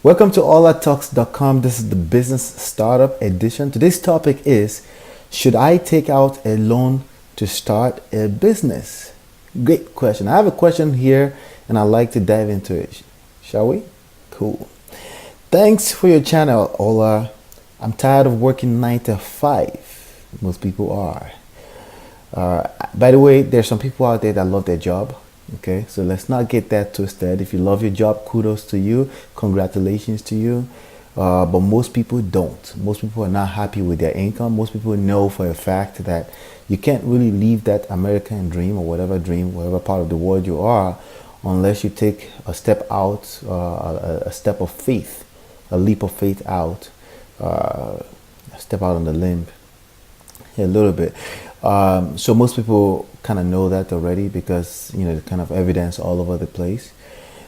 Welcome to olatalks.com. This is the business startup edition. Today's topic is, should I take out a loan to start a business? Great question. I have a question here and I'd like to dive into it. Shall we? Cool. Thanks for your channel, Ola. I'm tired of working 9 to 5. Most people are. By the way, there's some people out there that love their job. Okay, so let's not get that twisted. If you love your job, kudos to you, congratulations to you. But most people don't. Most people are not happy with their income. Most people know for a fact that you can't really live that American dream, or whatever part of the world you are, unless you take a step out, a step of faith, a leap of faith out, step out on the limb a little bit. So most people kind of know that already, because the kind of evidence all over the place.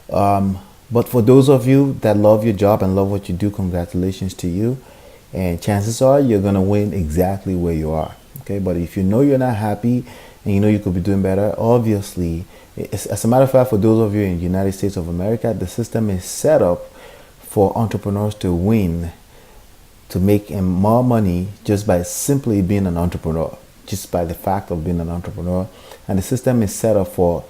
But for those of you that love your job and love what you do, congratulations to you, and chances are you're gonna win exactly where you are. Okay, but if you know you're not happy and you know you could be doing better, obviously, as a matter of fact, for those of you in the United States of America, the system is set up for entrepreneurs to win, to make more money just by simply being an entrepreneur, just by the fact of being an entrepreneur. And the system is set up for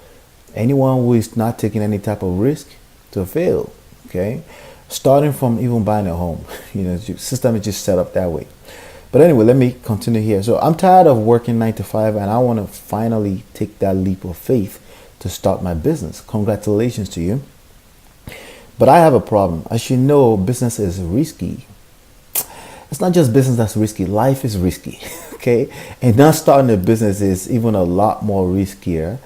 anyone who is not taking any type of risk to fail. Okay, starting from even buying a home, the system is just set up that way. But anyway, let me continue here. So I'm tired of working 9 to 5 and I want to finally take that leap of faith to start my business. Congratulations to you. But I have a problem. As you know, business is risky. It's not just business that's risky, life is risky. Okay, and not starting a business is even a lot more riskier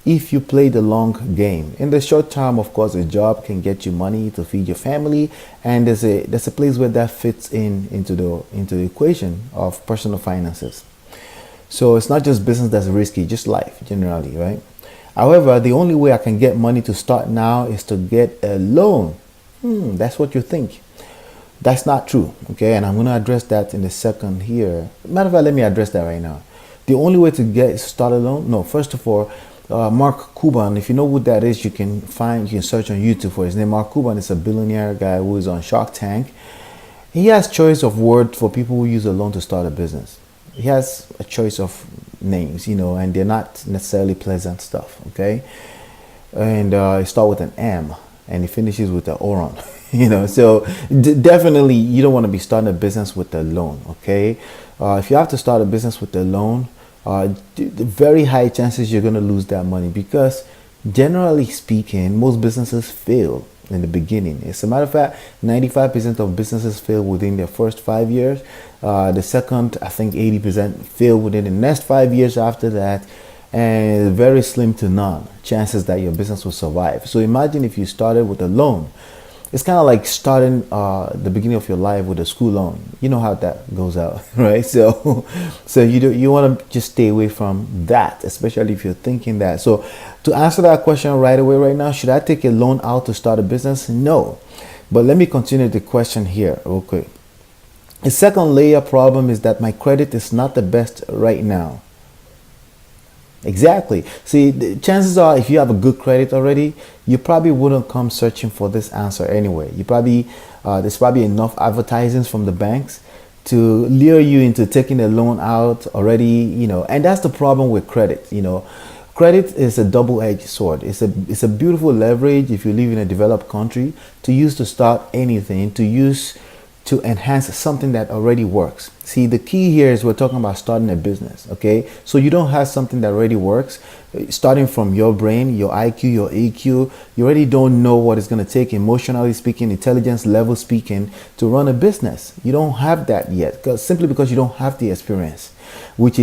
if you play the long game. In the short term, of course, a job can get you money to feed your family, and there's a place where that fits into the equation of personal finances. So it's not just business that's risky, just life generally, right? However, the only way I can get money to start now is to get a loan. That's what you think. That's not true, okay? And I'm going to address that in a second here. Matter of fact, let me address that right now. The only way to get started loan, no, first of all, Mark Cuban, if you know who that is, you can search on YouTube for his name. Mark Cuban is a billionaire guy who is on Shark Tank. He has choice of words for people who use a loan to start a business. He has a choice of names, and they're not necessarily pleasant stuff, okay? And it starts with an M and it finishes with an Oron. So definitely you don't want to be starting a business with a loan. Okay, if you have to start a business with a loan, the very high chances you're going to lose that money, because generally speaking, most businesses fail in the beginning. As a matter of fact, 95% of businesses fail within their first 5 years. The second, I think 80% fail within the next 5 years after that, and very slim to none chances that your business will survive. So imagine if you started with a loan. It's kind of like starting the beginning of your life with a school loan. You know how that goes out, right? So you want to just stay away from that, especially if you're thinking that. So to answer that question right away, right now, should I take a loan out to start a business? No. But let me continue the question here. Okay. The second layer problem is that my credit is not the best right now. Exactly. See, the chances are, if you have a good credit already, you probably wouldn't come searching for this answer anyway. There's probably enough advertisements from the banks to lure you into taking a loan out already, and that's the problem with credit. Credit is a double-edged sword. It's a beautiful leverage if you live in a developed country to use to start anything, to enhance something that already works. See, the key here is we're talking about starting a business, okay? So you don't have something that already works. Starting from your brain, your IQ, your EQ, you already don't know what it's going to take, emotionally speaking, intelligence level speaking, to run a business. You don't have that yet, simply because you don't have the experience, which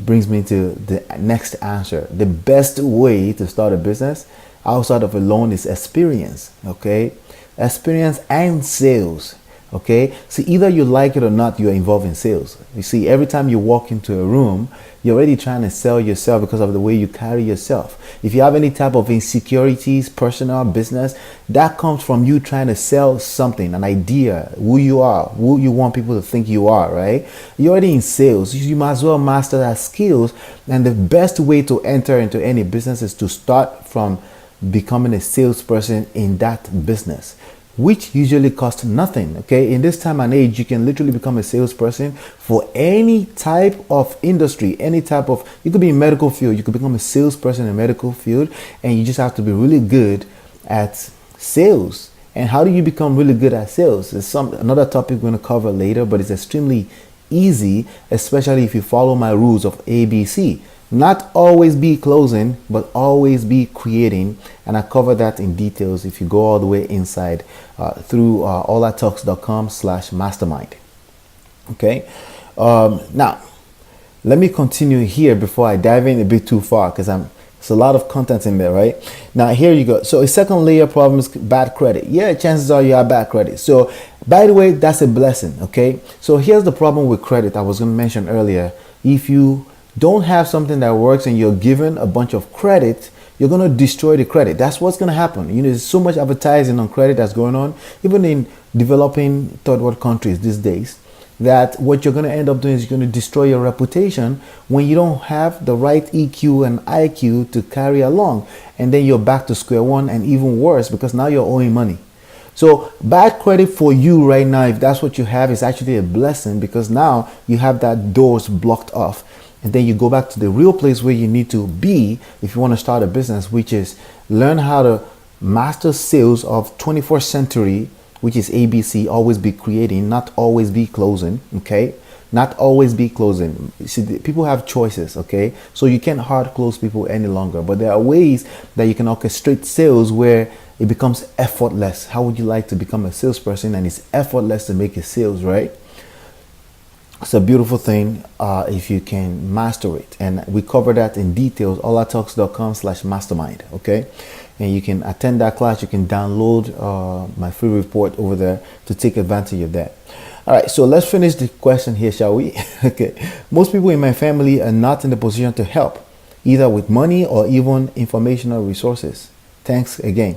brings me to the next answer. The best way to start a business outside of a loan is experience, okay? Experience and sales. Okay, so either you like it or not, you're involved in sales. You see, every time you walk into a room, you're already trying to sell yourself because of the way you carry yourself. If you have any type of insecurities, personal, business, that comes from you trying to sell something, an idea, who you are, who you want people to think you are, right? You're already in sales. You might as well master that skills. And the best way to enter into any business is to start from becoming a salesperson in that business. which usually cost nothing. Okay, in this time and age, you can literally become a salesperson for any type of industry, any type of, you could be in medical field, you could become a salesperson in medical field, and you just have to be really good at sales. And how do you become really good at sales? It's another topic we're going to cover later, but it's extremely easy, especially if you follow my rules of ABC. Not always be closing, but always be creating. And I cover that in details if you go all the way inside through olatalks.com/mastermind. Okay. Now, let me continue here before I dive in a bit too far, because it's a lot of content in there, right? Now, here you go. So a second layer problem is bad credit. Yeah, chances are you have bad credit. So by the way, that's a blessing. Okay. So here's the problem with credit I was going to mention earlier. If you don't have something that works and you're given a bunch of credit, you're going to destroy the credit. That's what's going to happen. You know, there's so much advertising on credit that's going on, even in developing third world countries these days, that what you're going to end up doing is you're going to destroy your reputation when you don't have the right EQ and IQ to carry along. And then you're back to square one, and even worse, because now you're owing money. So bad credit for you right now, if that's what you have, is actually a blessing, because now you have that doors blocked off. And then you go back to the real place where you need to be if you want to start a business, which is learn how to master sales of 21st century, which is ABC, always be creating, not always be closing. Okay, not always be closing. See, people have choices. Okay, so you can't hard close people any longer, but there are ways that you can orchestrate sales where it becomes effortless. How would you like to become a salesperson and it's effortless to make a sales, right? It's a beautiful thing if you can master it, and we cover that in details. olatalks.com/mastermind. Okay, and you can attend that class. You can download my free report over there to take advantage of that. All right, so let's finish the question here, shall we? Okay, most people in my family are not in the position to help, either with money or even informational resources. Thanks again.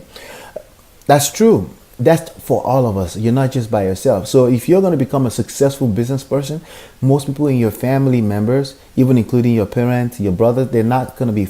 That's true. That's for all of us. You're not just by yourself. So if you're going to become a successful business person, most people in your family members, even including your parents, your brother, they're not going to be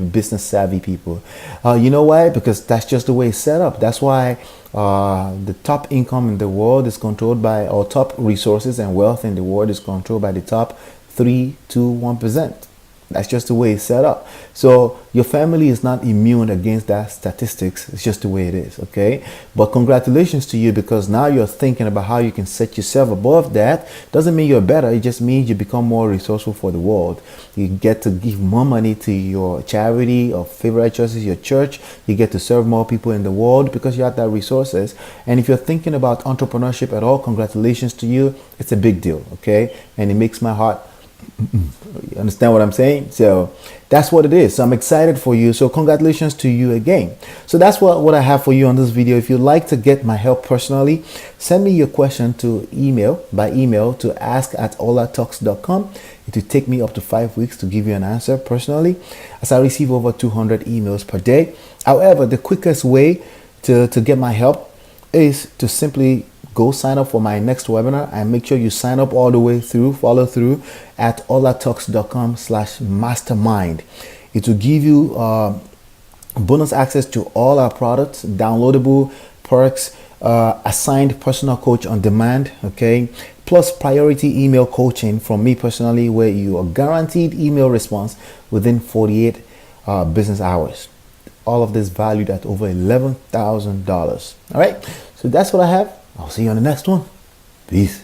business savvy people. You know why? Because that's just the way it's set up. That's why the top income in the world is controlled by, or top resources and wealth in the world is controlled by the top 3 to 1%. That's just the way it's set up. So your family is not immune against that statistics. It's just the way it is. Okay. But congratulations to you, because now you're thinking about how you can set yourself above that. Doesn't mean you're better. It just means you become more resourceful for the world. You get to give more money to your charity or favorite choices, your church. You get to serve more people in the world because you have that resources. And if you're thinking about entrepreneurship at all, congratulations to you. It's a big deal. Okay. And it makes my heart, you understand what I'm saying? So that's what it is. So I'm excited for you. So congratulations to you again. So that's what I have for you on this video. If you'd like to get my help personally, send me your question by email to ask@olatalks.com. It will take me up to 5 weeks to give you an answer personally, as I receive over 200 emails per day. However, the quickest way to get my help is to simply go sign up for my next webinar, and make sure you sign up all the way through, follow through at olatalks.com/mastermind. It will give you bonus access to all our products, downloadable perks, assigned personal coach on demand, okay, plus priority email coaching from me personally, where you are guaranteed email response within 48 business hours. All of this valued at over $11,000. All right, so that's what I have. I'll see you on the next one. Peace.